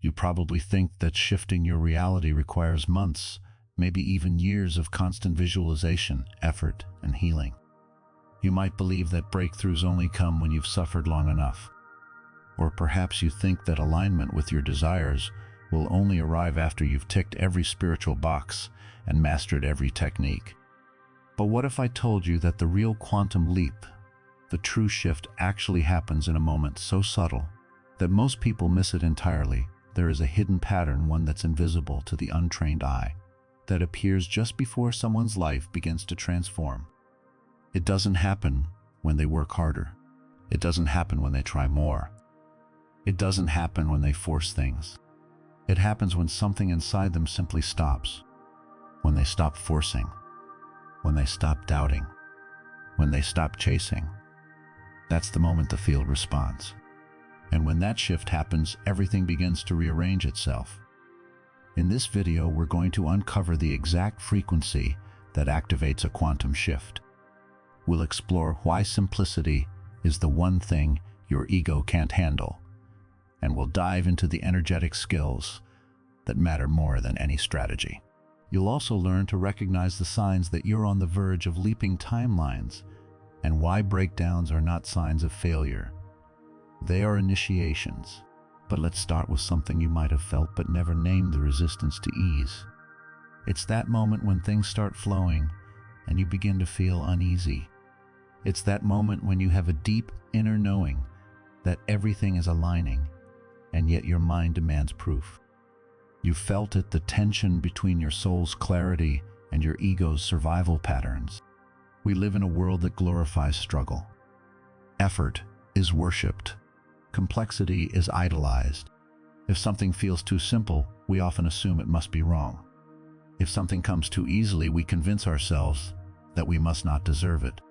You probably think that shifting your reality requires months, maybe even years of constant visualization, effort, and healing. You might believe that breakthroughs only come when you've suffered long enough. Or perhaps you think that alignment with your desires will only arrive after you've ticked every spiritual box and mastered every technique. But what if I told you that the real quantum leap, the true shift, actually happens in a moment so subtle that most people miss it entirely? There is a hidden pattern, one that's invisible to the untrained eye, that appears just before someone's life begins to transform. It doesn't happen when they work harder. It doesn't happen when they try more. It doesn't happen when they force things. It happens when something inside them simply stops. When they stop forcing. When they stop doubting. When they stop chasing. That's the moment the field responds. And when that shift happens, everything begins to rearrange itself. In this video, we're going to uncover the exact frequency that activates a quantum shift. We'll explore why simplicity is the one thing your ego can't handle, and we'll dive into the energetic skills that matter more than any strategy. You'll also learn to recognize the signs that you're on the verge of leaping timelines, and why breakdowns are not signs of failure. They are initiations. But let's start with something you might have felt but never named: the resistance to ease. It's that moment when things start flowing and you begin to feel uneasy. It's that moment when you have a deep inner knowing that everything is aligning, and yet your mind demands proof. You felt it, the tension between your soul's clarity and your ego's survival patterns. We live in a world that glorifies struggle. Effort is worshipped. Complexity is idolized. If something feels too simple, we often assume it must be wrong. If something comes too easily, we convince ourselves that we must not deserve it.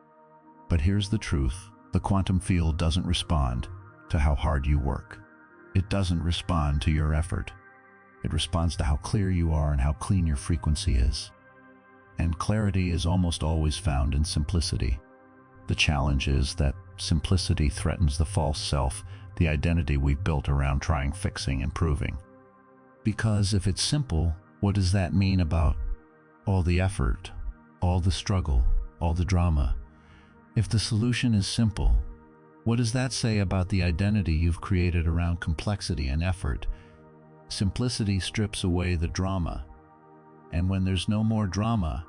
But here's the truth: the quantum field doesn't respond to how hard you work. It doesn't respond to your effort. It responds to how clear you are and how clean your frequency is. And clarity is almost always found in simplicity. The challenge is that simplicity threatens the false self, the identity we've built around trying, fixing, and proving. Because if it's simple, what does that mean about all the effort, all the struggle, all the drama? If the solution is simple, what does that say about the identity you've created around complexity and effort? Simplicity strips away the drama. And when there's no more drama,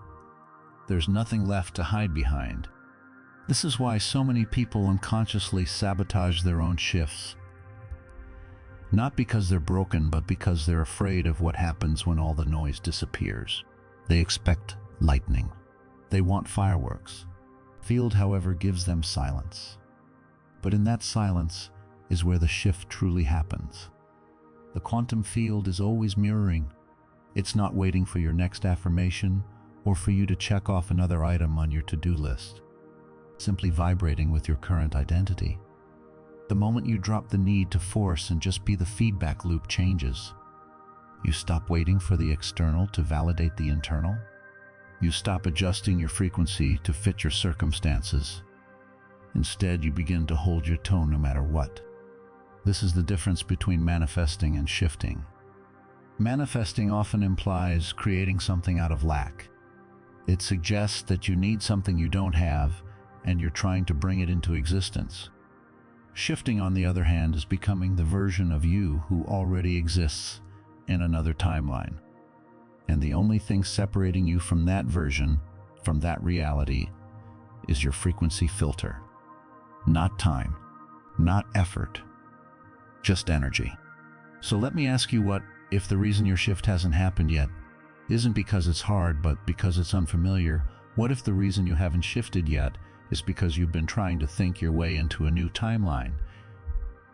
there's nothing left to hide behind. This is why so many people unconsciously sabotage their own shifts. Not because they're broken, but because they're afraid of what happens when all the noise disappears. They expect lightning. They want fireworks. Field, however, gives them silence. But in that silence is where the shift truly happens. The quantum field is always mirroring. It's not waiting for your next affirmation or for you to check off another item on your to-do list. Simply vibrating with your current identity. The moment you drop the need to force and just be, the feedback loop changes. You stop waiting for the external to validate the internal. You stop adjusting your frequency to fit your circumstances. Instead, you begin to hold your tone no matter what. This is the difference between manifesting and shifting. Manifesting often implies creating something out of lack. It suggests that you need something you don't have, and you're trying to bring it into existence. Shifting, on the other hand, is becoming the version of you who already exists in another timeline. And the only thing separating you from that version, from that reality, is your frequency filter. Not time, not effort, just energy. So let me ask you, what if the reason your shift hasn't happened yet isn't because it's hard, but because it's unfamiliar? What if the reason you haven't shifted yet is because you've been trying to think your way into a new timeline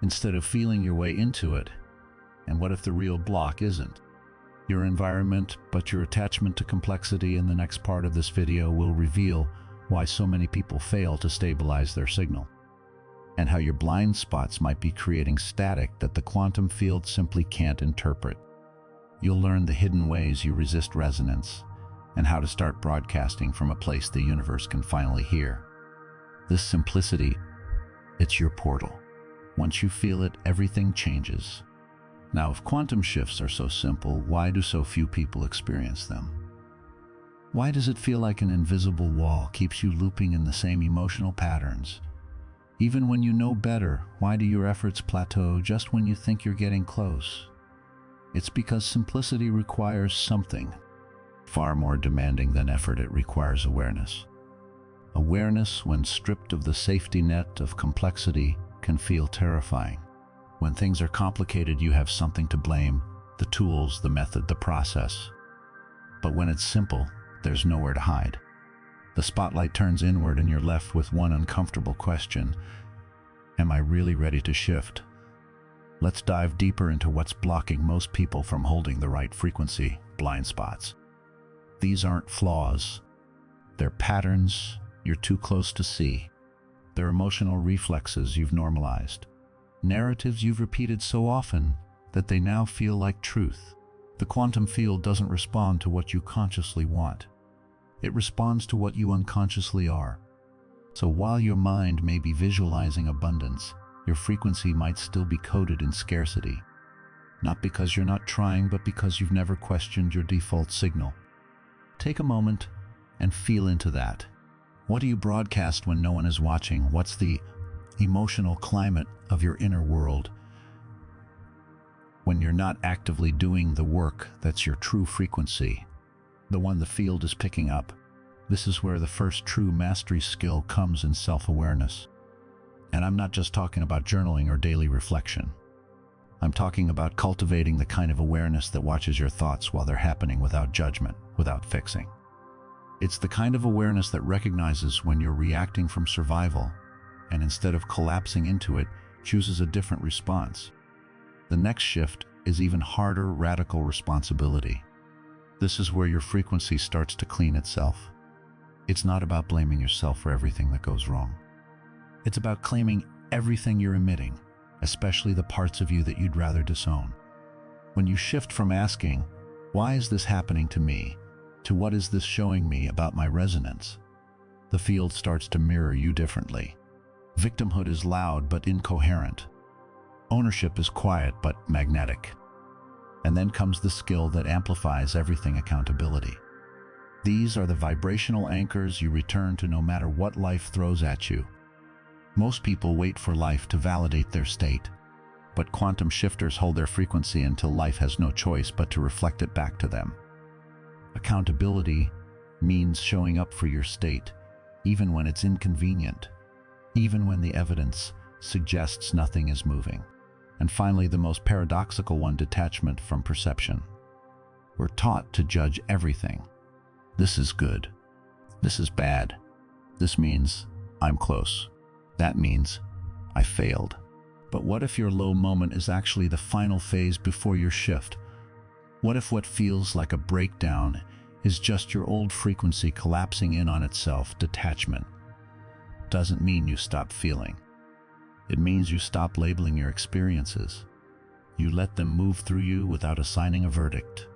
instead of feeling your way into it? And what if the real block isn't your environment, but your attachment to complexity? In the next part of this video, we'll reveal why so many people fail to stabilize their signal, and how your blind spots might be creating static that the quantum field simply can't interpret. You'll learn the hidden ways you resist resonance, and how to start broadcasting from a place the universe can finally hear. This simplicity, it's your portal. Once you feel it, everything changes. Now, if quantum shifts are so simple, why do so few people experience them? Why does it feel like an invisible wall keeps you looping in the same emotional patterns? Even when you know better, why do your efforts plateau just when you think you're getting close? It's because simplicity requires something far more demanding than effort. It requires awareness. Awareness, when stripped of the safety net of complexity, can feel terrifying. When things are complicated, you have something to blame: the tools, the method, the process. But when it's simple, there's nowhere to hide. The spotlight turns inward and you're left with one uncomfortable question: am I really ready to shift? Let's dive deeper into what's blocking most people from holding the right frequency: blind spots. These aren't flaws. They're patterns you're too close to see. They're emotional reflexes you've normalized. Narratives you've repeated so often that they now feel like truth. The quantum field doesn't respond to what you consciously want. It responds to what you unconsciously are. So while your mind may be visualizing abundance, your frequency might still be coded in scarcity. Not because you're not trying, but because you've never questioned your default signal. Take a moment and feel into that. What do you broadcast when no one is watching? What's the emotional climate of your inner world when you're not actively doing the work that's your true frequency, the one the field is picking up? This is where the first true mastery skill comes in self-awareness. And I'm not just talking about journaling or daily reflection. I'm talking about cultivating the kind of awareness that watches your thoughts while they're happening without judgment, without fixing. It's the kind of awareness that recognizes when you're reacting from survival and, instead of collapsing into it, chooses a different response. The next shift is even harder: radical responsibility. This is where your frequency starts to clean itself. It's not about blaming yourself for everything that goes wrong. It's about claiming everything you're emitting, especially the parts of you that you'd rather disown. When you shift from asking, "Why is this happening to me?" to "What is this showing me about my resonance?" the field starts to mirror you differently. Victimhood is loud but incoherent. Ownership is quiet but magnetic. And then comes the skill that amplifies everything: accountability. These are the vibrational anchors you return to no matter what life throws at you. Most people wait for life to validate their state, but quantum shifters hold their frequency until life has no choice but to reflect it back to them. Accountability means showing up for your state, even when it's inconvenient, even when the evidence suggests nothing is moving. And finally, the most paradoxical one: detachment from perception. We're taught to judge everything. This is good. This is bad. This means I'm close. That means I failed. But what if your low moment is actually the final phase before your shift? What if what feels like a breakdown is just your old frequency collapsing in on itself? Detachment doesn't mean you stop feeling. It means you stop labeling your experiences. You let them move through you without assigning a verdict.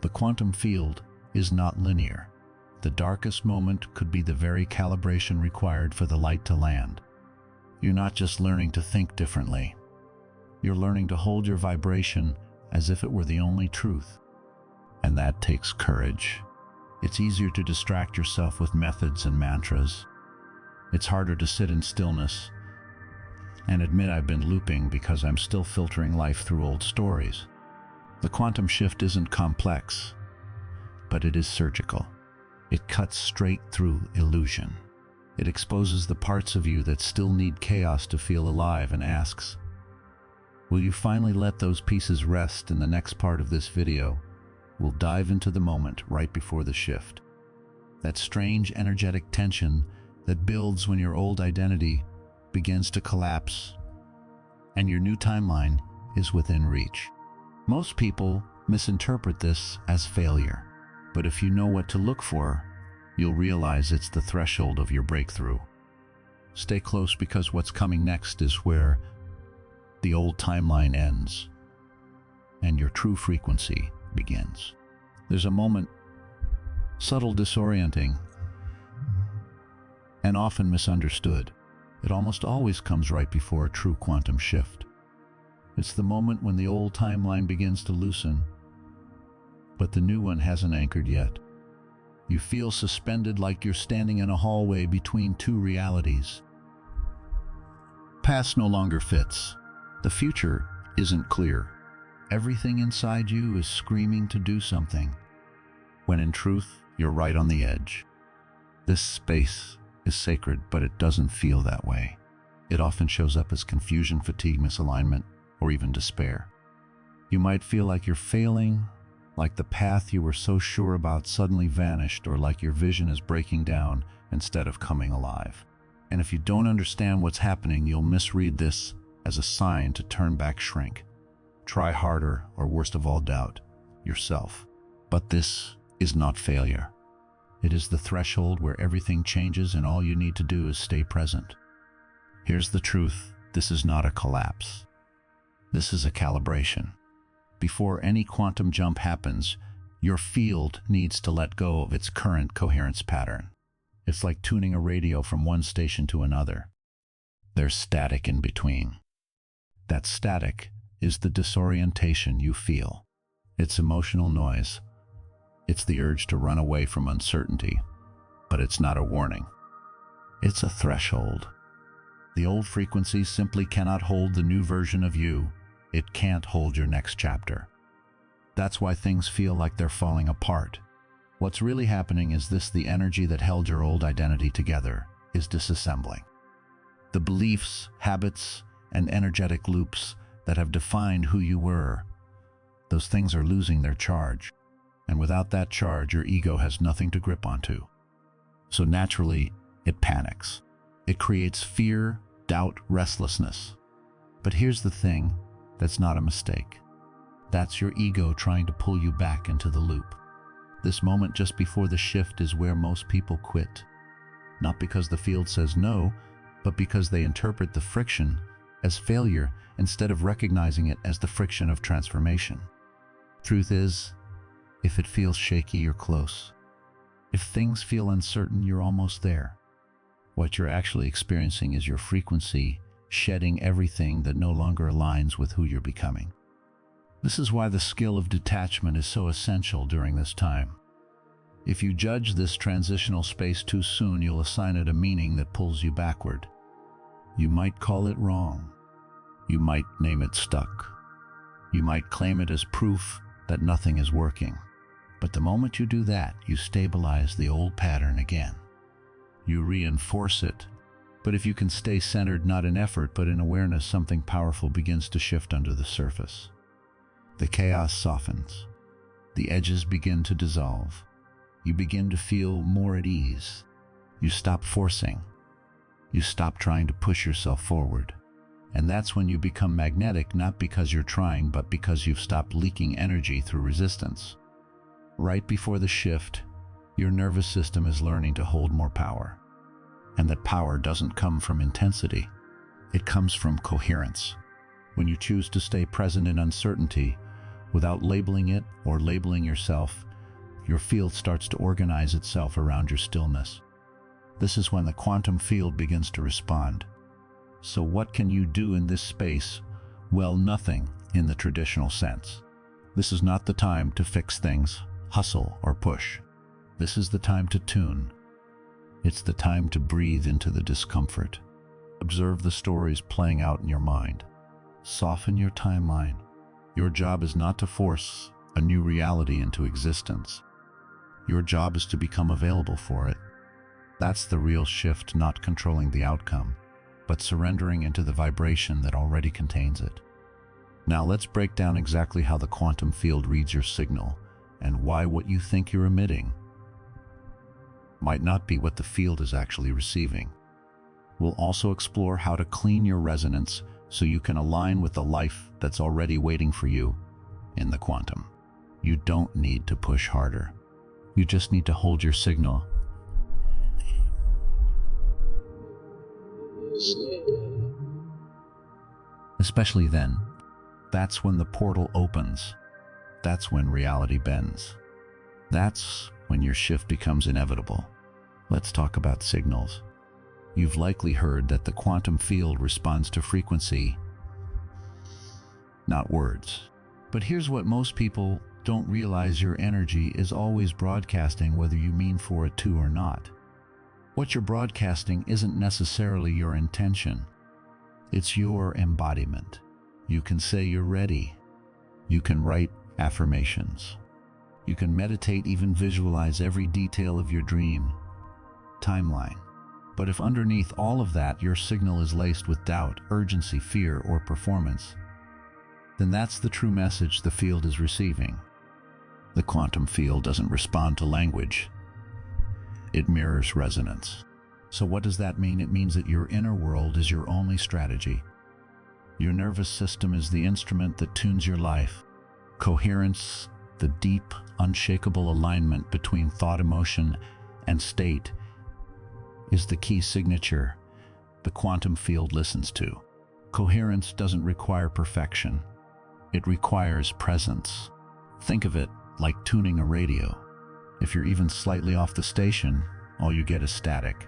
The quantum field is not linear. The darkest moment could be the very calibration required for the light to land. You're not just learning to think differently. You're learning to hold your vibration as if it were the only truth. And that takes courage. It's easier to distract yourself with methods and mantras. It's harder to sit in stillness and admit I've been looping because I'm still filtering life through old stories. The quantum shift isn't complex, but it is surgical. It cuts straight through illusion. It exposes the parts of you that still need chaos to feel alive and asks, will you finally let those pieces rest? In the next part of this video, we'll dive into the moment right before the shift. That strange energetic tension that builds when your old identity begins to collapse and your new timeline is within reach. Most people misinterpret this as failure, but if you know what to look for, you'll realize it's the threshold of your breakthrough. Stay close, because what's coming next is where the old timeline ends and your true frequency begins. There's a moment, subtle, disorienting, and often misunderstood. It almost always comes right before a true quantum shift. It's the moment when the old timeline begins to loosen, but the new one hasn't anchored yet. You feel suspended, like you're standing in a hallway between two realities. Past no longer fits. The future isn't clear. Everything inside you is screaming to do something, when in truth, you're right on the edge. This space is sacred, but it doesn't feel that way. It often shows up as confusion, fatigue, misalignment, or even despair. You might feel like you're failing, like the path you were so sure about suddenly vanished, or like your vision is breaking down instead of coming alive. And if you don't understand what's happening, you'll misread this as a sign to turn back, shrink, try harder, or worst of all, doubt yourself. But this is not failure. It is the threshold where everything changes and all you need to do is stay present. Here's the truth. This is not a collapse. This is a calibration. Before any quantum jump happens, your field needs to let go of its current coherence pattern. It's like tuning a radio from one station to another. There's static in between. That static is the disorientation you feel. It's emotional noise. It's the urge to run away from uncertainty, but it's not a warning. It's a threshold. The old frequencies simply cannot hold the new version of you. It can't hold your next chapter. That's why things feel like they're falling apart. What's really happening is this: the energy that held your old identity together is disassembling. The beliefs, habits, and energetic loops that have defined who you were, those things are losing their charge. And without that charge, your ego has nothing to grip onto. So naturally, it panics. It creates fear, doubt, restlessness. But here's the thing that's not a mistake. That's your ego trying to pull you back into the loop. This moment just before the shift is where most people quit. Not because the field says no, but because they interpret the friction as failure instead of recognizing it as the friction of transformation. Truth is, if it feels shaky, you're close. If things feel uncertain, you're almost there. What you're actually experiencing is your frequency shedding everything that no longer aligns with who you're becoming. This is why the skill of detachment is so essential during this time. If you judge this transitional space too soon, you'll assign it a meaning that pulls you backward. You might call it wrong. You might name it stuck. You might claim it as proof that nothing is working. But the moment you do that, you stabilize the old pattern again. You reinforce it. But if you can stay centered, not in effort, but in awareness, something powerful begins to shift under the surface. The chaos softens. The edges begin to dissolve. You begin to feel more at ease. You stop forcing. You stop trying to push yourself forward. And that's when you become magnetic, not because you're trying, but because you've stopped leaking energy through resistance. Right before the shift, your nervous system is learning to hold more power. And that power doesn't come from intensity. It comes from coherence. When you choose to stay present in uncertainty, without labeling it or labeling yourself, your field starts to organize itself around your stillness. This is when the quantum field begins to respond. So what can you do in this space? Well, nothing in the traditional sense. This is not the time to fix things, hustle, or push. This is the time to tune. It's the time to breathe into the discomfort. Observe the stories playing out in your mind. Soften your timeline. Your job is not to force a new reality into existence. Your job is to become available for it. That's the real shift, not controlling the outcome, but surrendering into the vibration that already contains it. Now let's break down exactly how the quantum field reads your signal and why what you think you're emitting might not be what the field is actually receiving. We'll also explore how to clean your resonance so you can align with the life that's already waiting for you in the quantum. You don't need to push harder. You just need to hold your signal. Especially then, that's when the portal opens. That's when reality bends. That's when your shift becomes inevitable. Let's talk about signals. You've likely heard that the quantum field responds to frequency. not words. But here's what most people don't realize: your energy is always broadcasting, whether you mean for it to or not. What you're broadcasting isn't necessarily your intention. It's your embodiment. You can say you're ready. You can write affirmations. You can meditate, even visualize every detail of your dream timeline. But if underneath all of that your signal is laced with doubt, urgency, fear, or performance, then that's the true message the field is receiving. The quantum field doesn't respond to language. It mirrors resonance. So what does that mean? It means that your inner world is your only strategy. Your nervous system is the instrument that tunes your life. Coherence, the deep, unshakable alignment between thought, emotion, and state, is the key signature the quantum field listens to. Coherence doesn't require perfection. It requires presence. Think of it like tuning a radio. If you're even slightly off the station, all you get is static.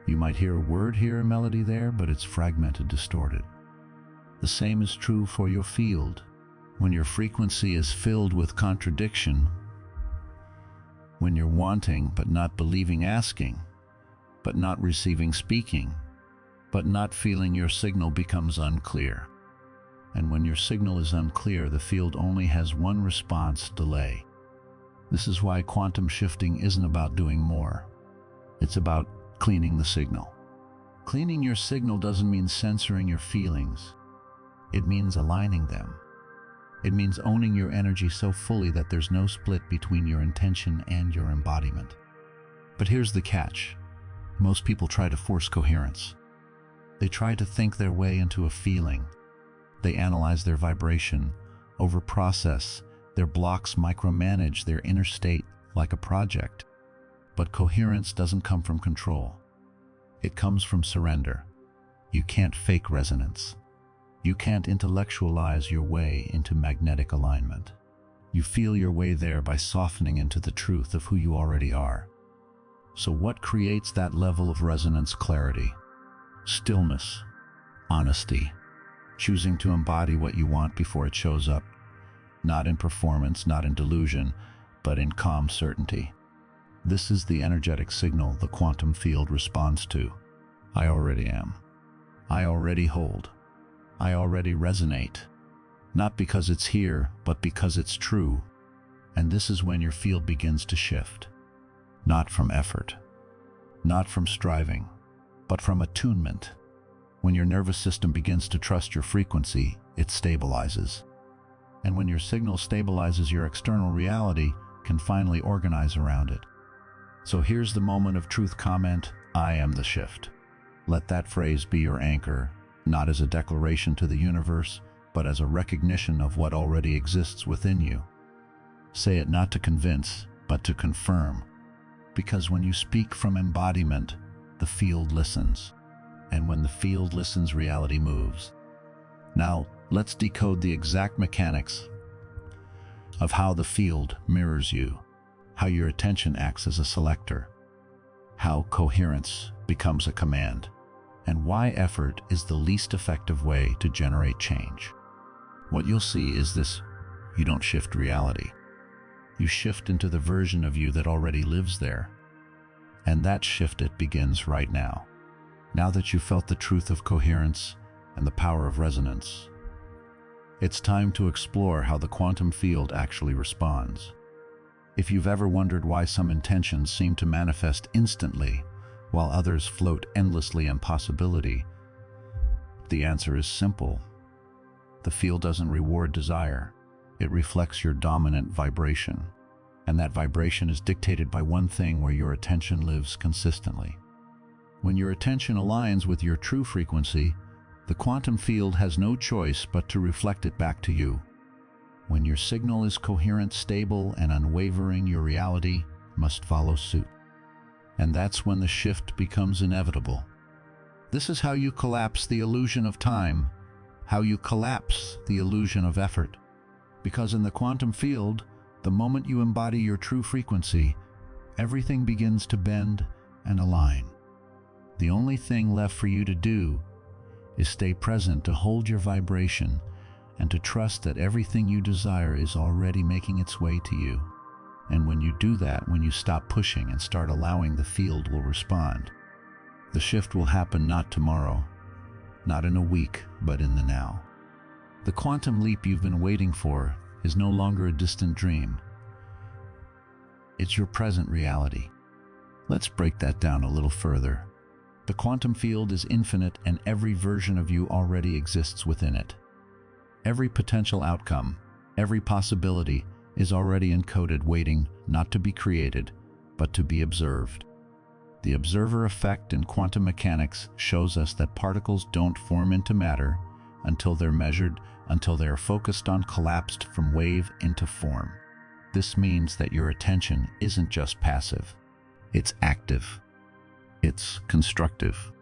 You might hear a word here, a melody there, but it's fragmented, distorted. The same is true for your field. When your frequency is filled with contradiction, when you're wanting but not believing, asking but not receiving, speaking but not feeling, your signal becomes unclear. And when your signal is unclear, the field only has one response: delay. This is why quantum shifting isn't about doing more. It's about cleaning the signal. Cleaning your signal doesn't mean censoring your feelings. It means aligning them. It means owning your energy so fully that there's no split between your intention and your embodiment. But here's the catch. Most people try to force coherence. They try to think their way into a feeling. They analyze their vibration, overprocess their blocks, micromanage their inner state like a project. But coherence doesn't come from control. It comes from surrender. You can't fake resonance. You can't intellectualize your way into magnetic alignment. You feel your way there by softening into the truth of who you already are. So what creates that level of resonance? Clarity, stillness, honesty, choosing to embody what you want before it shows up, not in performance, not in delusion, but in calm certainty. This is the energetic signal the quantum field responds to. I already am. I already hold. I already resonate. Not because it's here, but because it's true. And this is when your field begins to shift. Not from effort, not from striving, but from attunement. When your nervous system begins to trust your frequency, it stabilizes. And when your signal stabilizes, your external reality can finally organize around it. So here's the moment of truth. Comment, I am the shift. Let that phrase be your anchor, not as a declaration to the universe, but as a recognition of what already exists within you. Say it not to convince, but to confirm. Because when you speak from embodiment, the field listens. And when the field listens, reality moves. Now, let's decode the exact mechanics of how the field mirrors you, how your attention acts as a selector, how coherence becomes a command, and why effort is the least effective way to generate change. What you'll see is this: you don't shift reality. You shift into the version of you that already lives there. And that shift, it begins right now. Now that you've felt the truth of coherence and the power of resonance, it's time to explore how the quantum field actually responds. If you've ever wondered why some intentions seem to manifest instantly while others float endlessly in possibility, the answer is simple. The field doesn't reward desire. It reflects your dominant vibration. And that vibration is dictated by one thing: where your attention lives consistently. When your attention aligns with your true frequency, the quantum field has no choice but to reflect it back to you. When your signal is coherent, stable, and unwavering, your reality must follow suit. And that's when the shift becomes inevitable. This is how you collapse the illusion of time, how you collapse the illusion of effort. Because in the quantum field, the moment you embody your true frequency, everything begins to bend and align. The only thing left for you to do is stay present, to hold your vibration, and to trust that everything you desire is already making its way to you. And when you do that, when you stop pushing and start allowing, the field will respond. The shift will happen not tomorrow, not in a week, but in the now. The quantum leap you've been waiting for is no longer a distant dream. It's your present reality. Let's break that down a little further. The quantum field is infinite, and every version of you already exists within it. Every potential outcome, every possibility is already encoded, waiting not to be created, but to be observed. The observer effect in quantum mechanics shows us that particles don't form into matter until they're measured, until they are focused on, collapsed from wave into form. This means that your attention isn't just passive. It's active. It's constructive.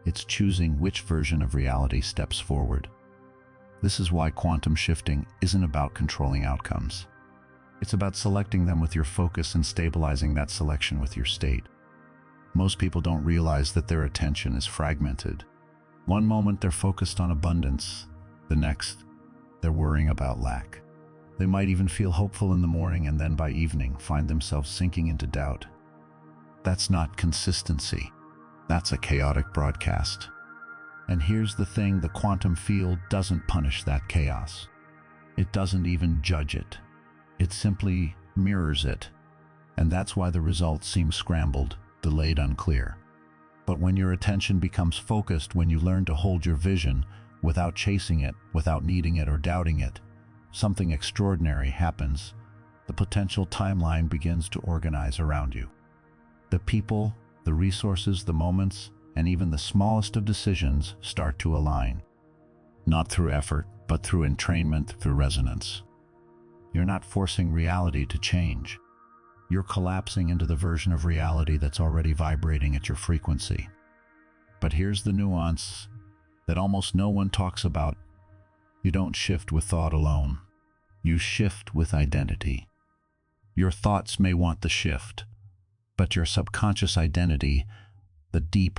It's choosing which version of reality steps forward. This is why quantum shifting isn't about controlling outcomes. It's about selecting them with your focus and stabilizing that selection with your state. Most people don't realize that their attention is fragmented. One moment they're focused on abundance, the next they're worrying about lack. They might even feel hopeful in the morning and then by evening find themselves sinking into doubt. That's not consistency. That's a chaotic broadcast. And here's the thing, the quantum field doesn't punish that chaos. It doesn't even judge it. It simply mirrors it. And that's why the results seem scrambled, delayed, unclear. But when your attention becomes focused, when you learn to hold your vision without chasing it, without needing it or doubting it, something extraordinary happens. The potential timeline begins to organize around you. The people, the resources, the moments, and even the smallest of decisions start to align. Not through effort, but through entrainment, through resonance. You're not forcing reality to change. You're collapsing into the version of reality that's already vibrating at your frequency. But here's the nuance that almost no one talks about. You don't shift with thought alone. You shift with identity. Your thoughts may want the shift, but your subconscious identity, the deep,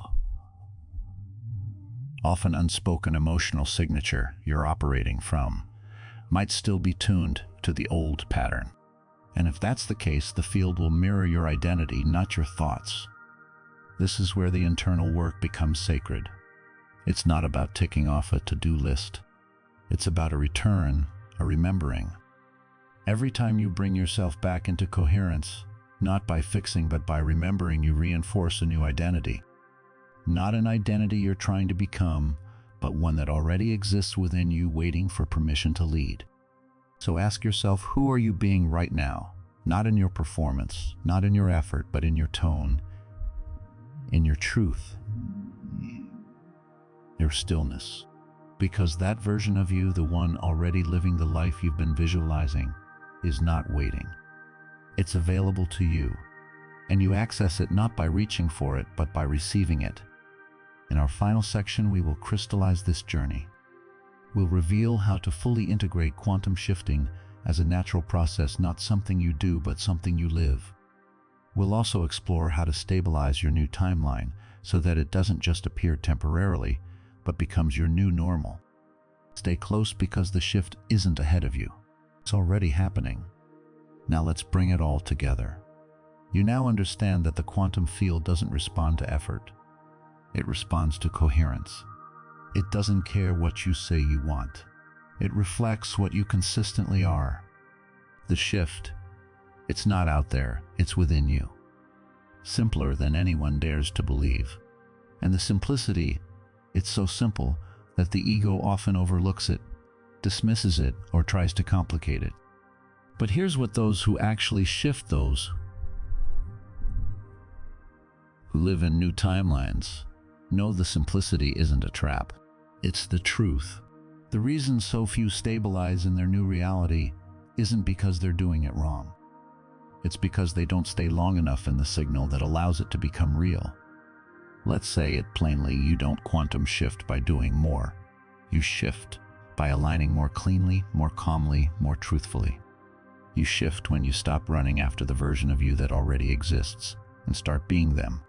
often unspoken emotional signature you're operating from, might still be tuned to the old pattern. And if that's the case, the field will mirror your identity, not your thoughts. This is where the internal work becomes sacred. It's not about ticking off a to-do list. It's about a return, a remembering. Every time you bring yourself back into coherence, not by fixing but by remembering, you reinforce a new identity. Not an identity you're trying to become, but one that already exists within you, waiting for permission to lead. So ask yourself, who are you being right now? Not in your performance, not in your effort, but in your tone, in your truth, your stillness. Because that version of you, the one already living the life you've been visualizing, is not waiting. It's available to you, and you access it not by reaching for it, but by receiving it. In our final section, we will crystallize this journey. We'll reveal how to fully integrate quantum shifting as a natural process, not something you do, but something you live. We'll also explore how to stabilize your new timeline so that it doesn't just appear temporarily, but becomes your new normal. Stay close, because the shift isn't ahead of you. It's already happening. Now let's bring it all together. You now understand that the quantum field doesn't respond to effort. It responds to coherence. It doesn't care what you say you want. It reflects what you consistently are. The shift, it's not out there, it's within you. Simpler than anyone dares to believe. And the simplicity, it's so simple that the ego often overlooks it, dismisses it, or tries to complicate it. But here's what those who actually shift, those who live in new timelines, know: the simplicity isn't a trap. It's the truth. The reason so few stabilize in their new reality isn't because they're doing it wrong. It's because they don't stay long enough in the signal that allows it to become real. Let's say it plainly, you don't quantum shift by doing more. You shift by aligning more cleanly, more calmly, more truthfully. You shift when you stop running after the version of you that already exists and start being them.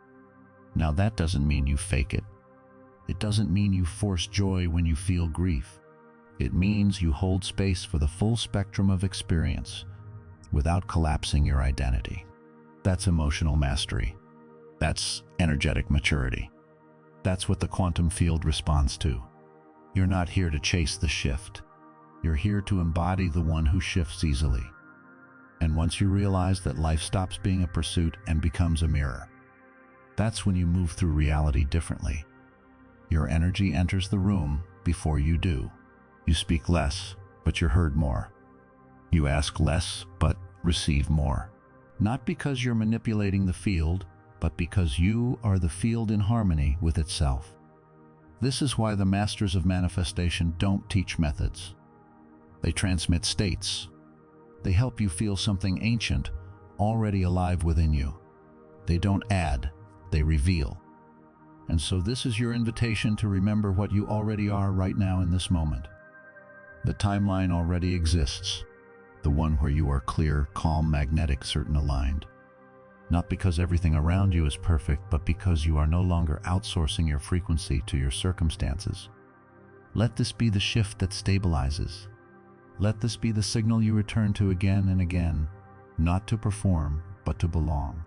Now, that doesn't mean you fake it. It doesn't mean you force joy when you feel grief. It means you hold space for the full spectrum of experience without collapsing your identity. That's emotional mastery. That's energetic maturity. That's what the quantum field responds to. You're not here to chase the shift. You're here to embody the one who shifts easily. And once you realize that life stops being a pursuit and becomes a mirror, that's when you move through reality differently. Your energy enters the room before you do. You speak less, but you're heard more. You ask less, but receive more. Not because you're manipulating the field, but because you are the field in harmony with itself. This is why the masters of manifestation don't teach methods. They transmit states. They help you feel something ancient, already alive within you. They don't add, they reveal. And so this is your invitation to remember what you already are right now in this moment. The timeline already exists, the one where you are clear, calm, magnetic, certain, aligned. Not because everything around you is perfect, but because you are no longer outsourcing your frequency to your circumstances. Let this be the shift that stabilizes. Let this be the signal you return to again and again, not to perform, but to belong.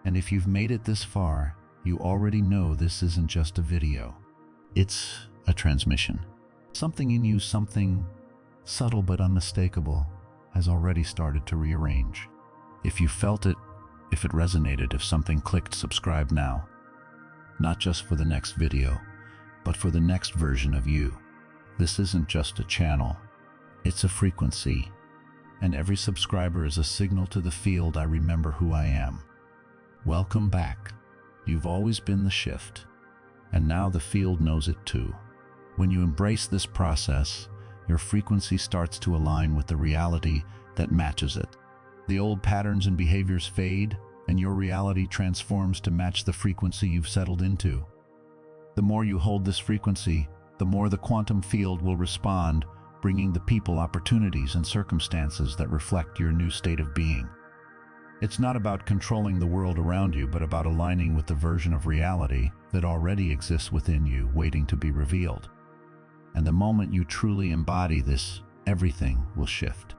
And if you've made it this far, you already know this isn't just a video. It's a transmission. Something in you, something subtle but unmistakable, has already started to rearrange. If you felt it, if it resonated, if something clicked, subscribe now. Not just for the next video, but for the next version of you. This isn't just a channel, it's a frequency. And every subscriber is a signal to the field, I remember who I am. Welcome back. You've always been the shift. And now the field knows it too. When you embrace this process, your frequency starts to align with the reality that matches it. The old patterns and behaviors fade, and your reality transforms to match the frequency you've settled into. The more you hold this frequency, the more the quantum field will respond, bringing the people, opportunities, and circumstances that reflect your new state of being. It's not about controlling the world around you, but about aligning with the version of reality that already exists within you, waiting to be revealed. And the moment you truly embody this, everything will shift.